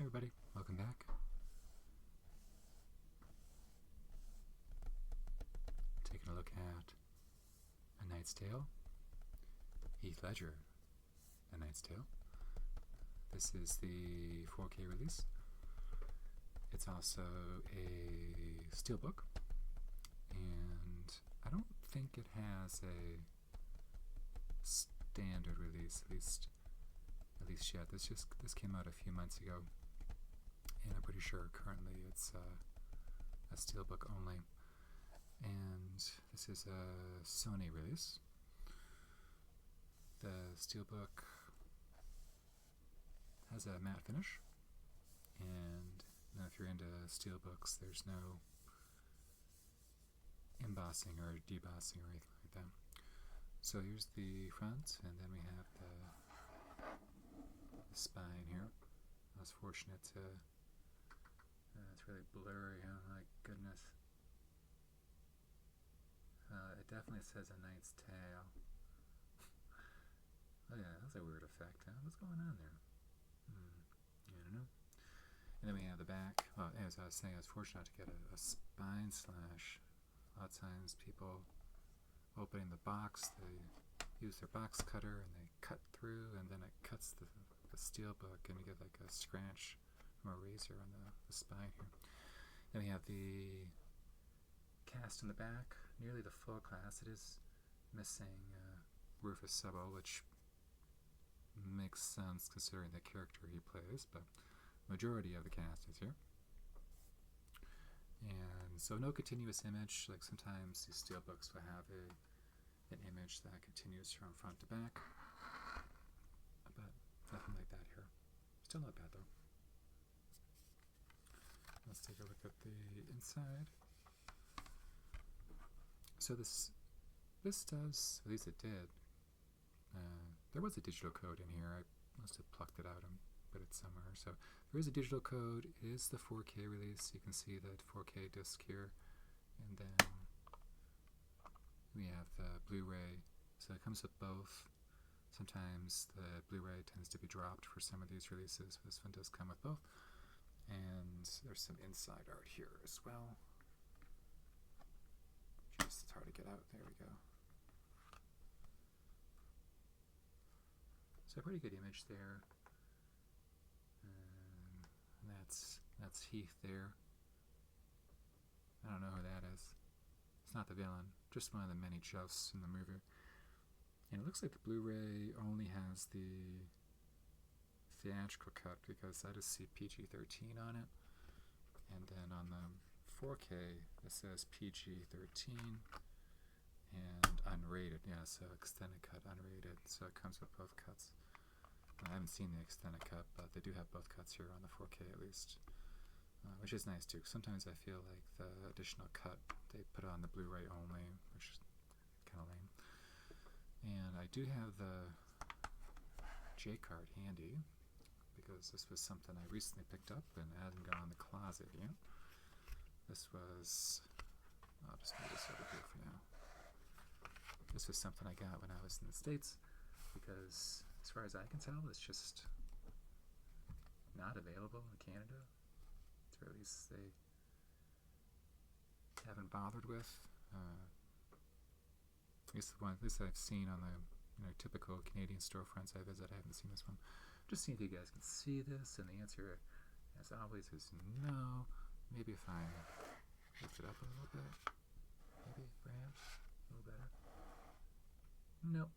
everybody, welcome back. Taking a look at A Knight's Tale, Heath Ledger, A Knight's Tale. This is the 4K release. It's also a steelbook, and I don't think it has a standard release, at least yet. This came out a few months ago, and I'm pretty sure currently it's a steelbook only. And this is a Sony release. The steelbook has a matte finish, and if you're into steelbooks, there's no embossing or debossing or anything like that. So here's the front, and then we have the spine here. I was fortunate to, it's really blurry, oh my goodness. It definitely says A Knight's Tale. Oh yeah, that's a weird effect, huh? What's going on there? I don't know. And then we have the back. Well, as I was saying, I was fortunate to get a spine slash. A lot of times people opening the box, they use their box cutter and they cut through, and then it cuts the steelbook, and you get like a scratch from a razor on the spine here. Then we have the cast in the back, nearly the full cast. It is missing Rufus Sewell, which makes sense considering the character he plays, but majority of the cast is here. And so no continuous image, like sometimes these steelbooks will have an image that continues from front to back, but nothing like that here. Still not bad though. Let's take a look at the inside. So this does, at least it did. There was a digital code in here. I must have plucked it out and put it somewhere. So there is a digital code. It is the 4K release. You can see that 4K disc here. And then we have the Blu-ray. So it comes with both. Sometimes the Blu-ray tends to be dropped for some of these releases, but this one does come with both. And there's some inside art here as well. Just, it's hard to get out. There we go. So a pretty good image there. And that's Heath there. I don't know who that is. It's not the villain, just one of the many jousts in the movie. And it looks like the Blu-ray only has the theatrical cut, because I just see PG-13 on it. And then on the 4K, it says PG-13 and unrated. Yeah, so extended cut, unrated. So it comes with both cuts. I haven't seen the extended cut, but they do have both cuts here on the 4K at least, which is nice too. Sometimes I feel like the additional cut they put on the Blu-ray only, which is kind of lame. And I do have the J card handy, because this was something I recently picked up and it hasn't gone in the closet yet. This was, I'll just move this over here for now. This was something I got when I was in the States, because as far as I can tell, it's just not available in Canada, or at least they haven't bothered with. At least I've seen on the typical Canadian storefronts I visit. I haven't seen this one. Just seeing if you guys can see this, and the answer, as always, is no. Maybe if I lift it up a little bit, maybe, perhaps, a little better. Nope.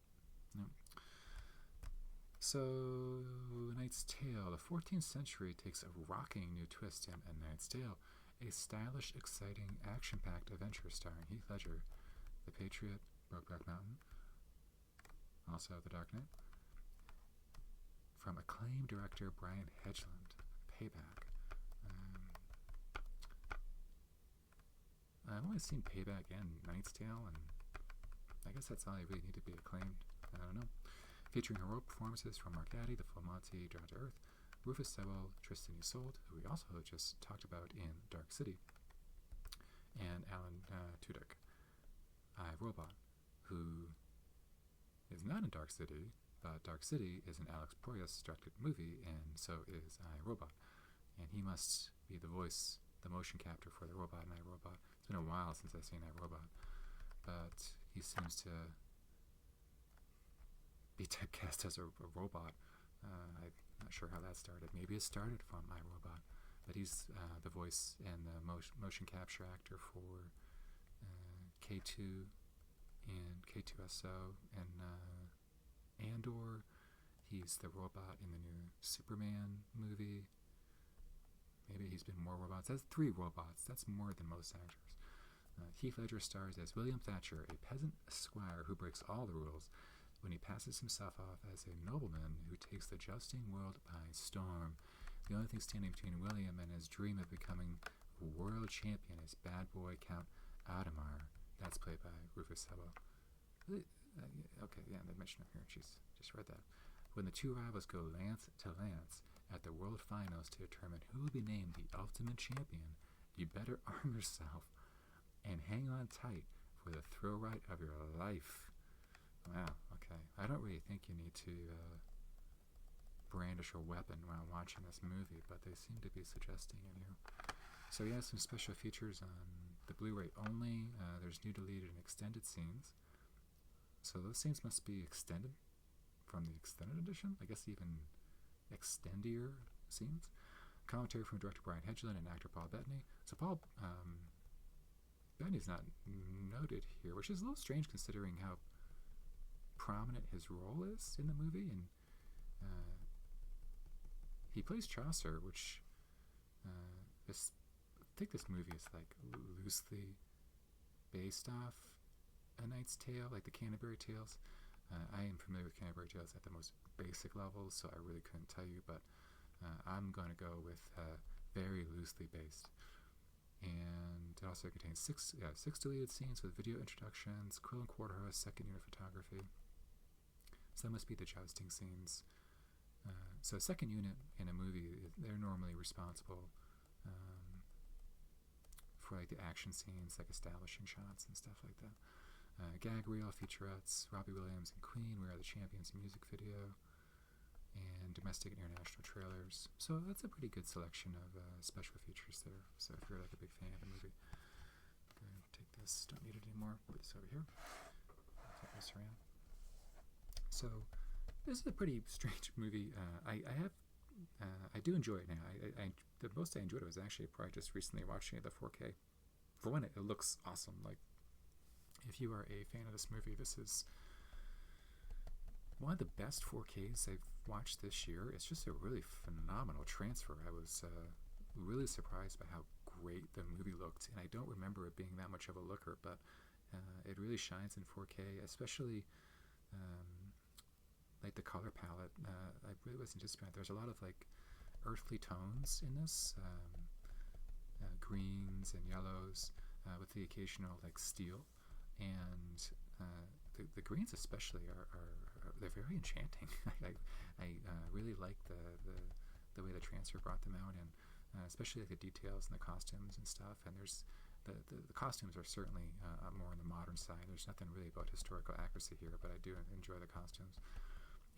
So, A Knight's Tale. The 14th century takes a rocking new twist in A Knight's Tale, a stylish, exciting, action-packed adventure starring Heath Ledger, The Patriot, Brokeback Mountain, also The Dark Knight, from acclaimed director Brian Hedgeland. Payback. I've only seen Payback and Knight's Tale, and I guess that's all I really need to be acclaimed. I don't know. Featuring heroic performances from Mark Addy, The Full Monty, Drawn to Earth, Rufus Sewell, Tristan Isolde, who we also just talked about in Dark City, and Alan Tudyk, iRobot, who is not in Dark City, but Dark City is an Alex Proyas directed movie, and so is iRobot. and he must be the voice, the motion capture for the robot in iRobot. It's been a while since I've seen iRobot, but he seems to be typecast as a robot. I'm not sure how that started. Maybe it started from iRobot, but he's the voice and the motion capture actor for K2 and K2SO and Andor. He's the robot in the new Superman movie. Maybe he's been more robots. That's 3 robots. That's more than most actors. Heath Ledger stars as William Thatcher, a peasant squire who breaks all the rules when he passes himself off as a nobleman who takes the jousting world by storm. The only thing standing between William and his dream of becoming world champion is bad boy Count Adamar. That's played by Rufus Sewell. Okay, yeah, they mentioned her here. She's just read that. When the 2 rivals go lance to lance at the world finals to determine who will be named the ultimate champion, you better arm yourself and hang on tight for the thrill ride of your life. Wow, okay. I don't really think you need to brandish a weapon while watching this movie, but they seem to be suggesting it here. So yeah, some special features on the Blu-ray only. There's new deleted and extended scenes. So those scenes must be extended from the extended edition. I guess even extendier scenes. Commentary from director Brian Hedgeland and actor Paul Bettany. So Paul Bettany's not noted here, which is a little strange considering how prominent his role is in the movie. And he plays Chaucer, which I think this movie is like loosely based off A Knight's Tale, like the Canterbury Tales. I am familiar with Canterbury Tales at the most basic levels, so I really couldn't tell you, but I'm going to go with very loosely based. And it also contains six deleted scenes with video introductions, Quill and Quarterhouse, second unit photography. So that must be the jousting scenes. So second unit in a movie, they're normally responsible for like the action scenes, like establishing shots and stuff like that. Gag reel, featurettes, Robbie Williams and Queen, We Are the Champions music video, and domestic and international trailers. So that's a pretty good selection of special features there. So if you're like a big fan of the movie, go ahead and take this. Don't need it anymore. Put this over here. Flip this around. So this is a pretty strange movie. I do enjoy it now. The most I enjoyed it was actually probably just recently watching it the 4K. For one, it looks awesome. Like, if you are a fan of this movie, this is one of the best 4Ks I've watched this year. It's just a really phenomenal transfer. I was really surprised by how great the movie looked, and I don't remember it being that much of a looker, but it really shines in 4K, especially like the color palette. I really was anticipating. There's a lot of like earthly tones in this, greens and yellows, with the occasional like steel, and the greens especially are they're very enchanting. I really like the way the transfer brought them out, and especially like the details and the costumes and stuff. And there's the costumes are certainly more on the modern side. There's nothing really about historical accuracy here, but I do enjoy the costumes.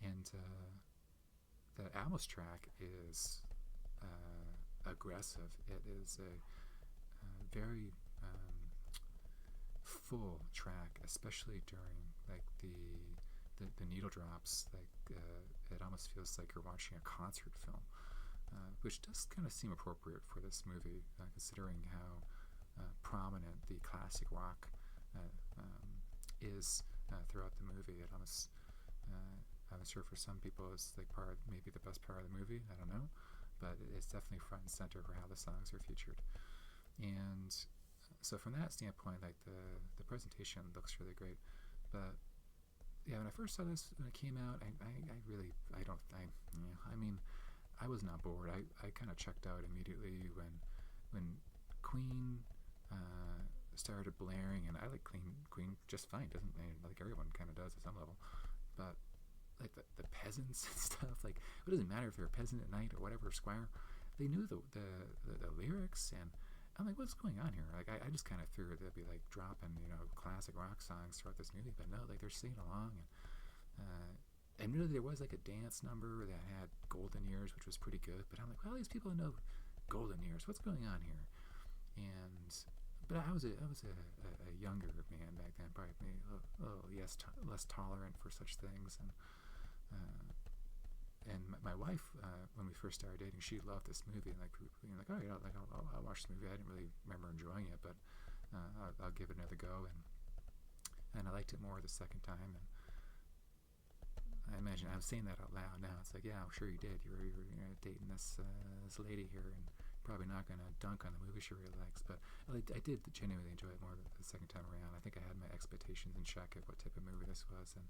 And the Alamos track is aggressive. It is a very full track, especially during like the needle drops. Like it almost feels like you're watching a concert film, which does kind of seem appropriate for this movie, considering how prominent the classic rock is throughout the movie. It almost I'm sure for some people it's like maybe the best part of the movie. I don't know, but it's definitely front and center for how the songs are featured. And so from that standpoint, like the presentation looks really great. But yeah, when I first saw this when it came out, I was not bored. I kind of checked out immediately when Queen started blaring, and I like Queen just fine. Doesn't like everyone kind of does at some level, but like the peasants and stuff, like it doesn't matter if they're a peasant at night or whatever, squire, they knew the lyrics, and I'm like, what's going on here? Like I just kind of figured they'd be like dropping classic rock songs throughout this movie, but no, like they're singing along. And really there was like a dance number that had golden ears, which was pretty good, but I'm like, well, these people know golden years. What's going on here? And but I was a younger man back then, probably maybe a little less tolerant for such things. And my wife, when we first started dating, she loved this movie, and like oh, like I'll watch the movie. I didn't really remember enjoying it, but I'll give it another go, and I liked it more the second time. And I imagine I'm saying that out loud now. It's like, yeah, I'm sure you did. You're dating this lady here, and probably not going to dunk on the movie she really likes. But I did genuinely enjoy it more the second time around. I think I had my expectations in check of what type of movie this was, and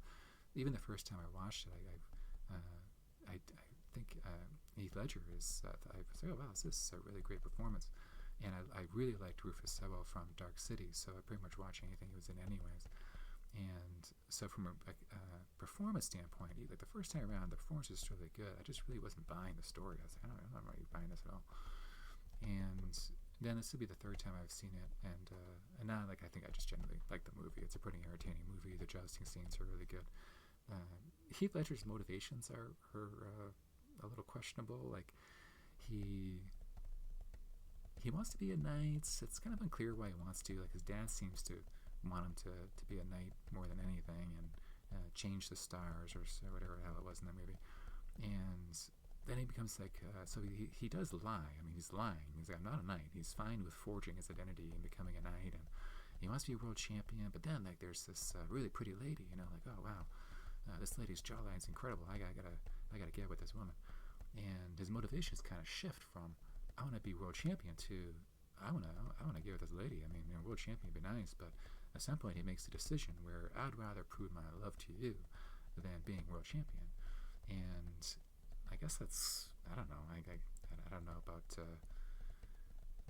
even the first time I watched it, I think Heath Ledger is. I was like, oh wow, this is a really great performance, and I really liked Rufus Sewell from Dark City, so I pretty much watch anything he was in, anyways. And so from a performance standpoint, like the first time around, the performance was really good. I just really wasn't buying the story. I was like, I'm not really buying this at all. And then this will be the third time I've seen it, and now like I think I just generally like the movie. It's a pretty entertaining movie. The jousting scenes are really good. Heath Ledger's motivations are a little questionable. Like he wants to be a knight. It's kind of unclear why he wants to. Like his dad seems to want him to be a knight more than anything, and change the stars or whatever the hell it was in that movie. And then he becomes like, so he does lie. I mean, he's lying. He's like, I'm not a knight. He's fine with forging his identity and becoming a knight, and he wants to be a world champion. But then like there's this really pretty lady, like, oh wow, this lady's jawline's incredible. I gotta get with this woman. And his motivations kind of shift from I want to be world champion to I want to get with this lady. I mean, world champion would be nice, but at some point he makes a decision where I'd rather prove my love to you than being world champion. And I guess that's, I don't know. I don't know about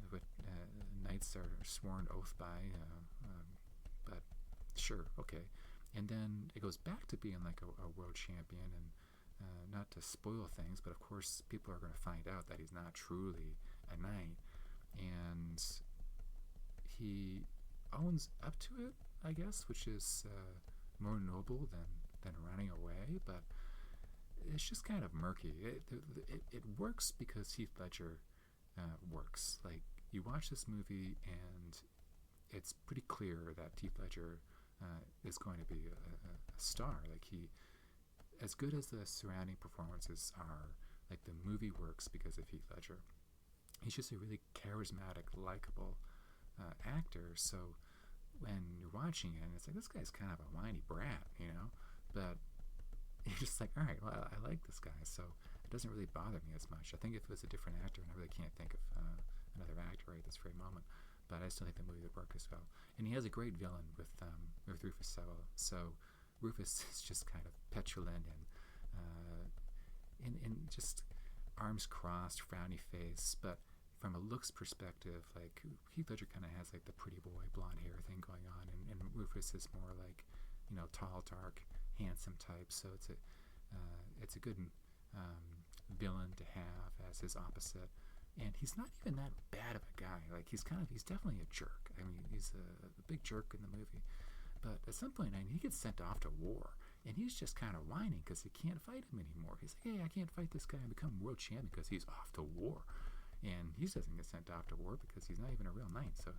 what knights are sworn oath by, but sure, okay. And then it goes back to being like a world champion, and not to spoil things, but of course people are going to find out that he's not truly a knight, and he owns up to it, I guess, which is more noble than running away, but it's just kind of murky. It works because Heath Ledger works. Like, you watch this movie and it's pretty clear that Heath Ledger is going to be a star. Like, as good as the surrounding performances are, like, the movie works because of Heath Ledger. He's just a really charismatic, likable actor. So when you're watching it, it's like, this guy's kind of a whiny brat, but you're just like, all right, well, I like this guy, so it doesn't really bother me as much. I think if it was a different actor, and I really can't think of another actor right this very moment, but I still think the movie would work as well. And he has a great villain with Rufus Sewell. So Rufus is just kind of petulant and just arms crossed, frowny face, but from a looks perspective, like, Heath Ledger kind of has like the pretty boy blonde hair thing going on, and Rufus is more like, tall, dark, handsome type. So it's a good villain to have as his opposite. And he's not even that bad of a guy. Like, he's definitely a jerk. I mean, he's a big jerk in the movie. But at some point, he gets sent off to war, and he's just kind of whining because he can't fight him anymore. He's like, hey, I can't fight this guy and become world champion because he's off to war. And he doesn't get sent off to war because he's not even a real knight. So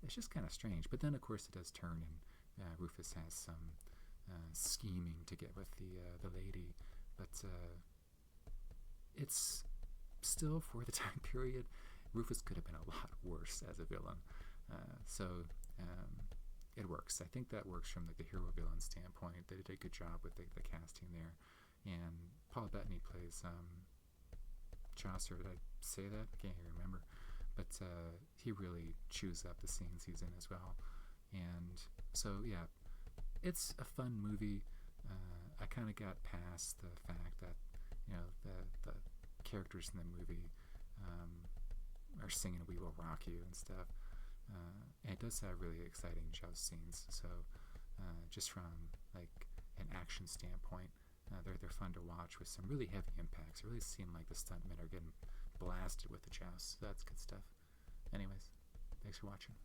it's just kind of strange. But then, of course, it does turn, and Rufus has some scheming to get with the lady. But it's still, for the time period, Rufus could have been a lot worse as a villain. So it works. I think that works from the hero-villain standpoint. They did a good job with the casting there. And Paul Bettany plays Chaucer. Did I say that? I can't even remember. But he really chews up the scenes he's in as well. And so, yeah, it's a fun movie. I kind of got past the fact that, the characters in the movie are singing "We Will Rock You" and stuff. And it does have really exciting joust scenes. So just from like an action standpoint, they're fun to watch with some really heavy impacts. It really seem like the stuntmen are getting blasted with the jousts. So that's good stuff. Anyways, thanks for watching.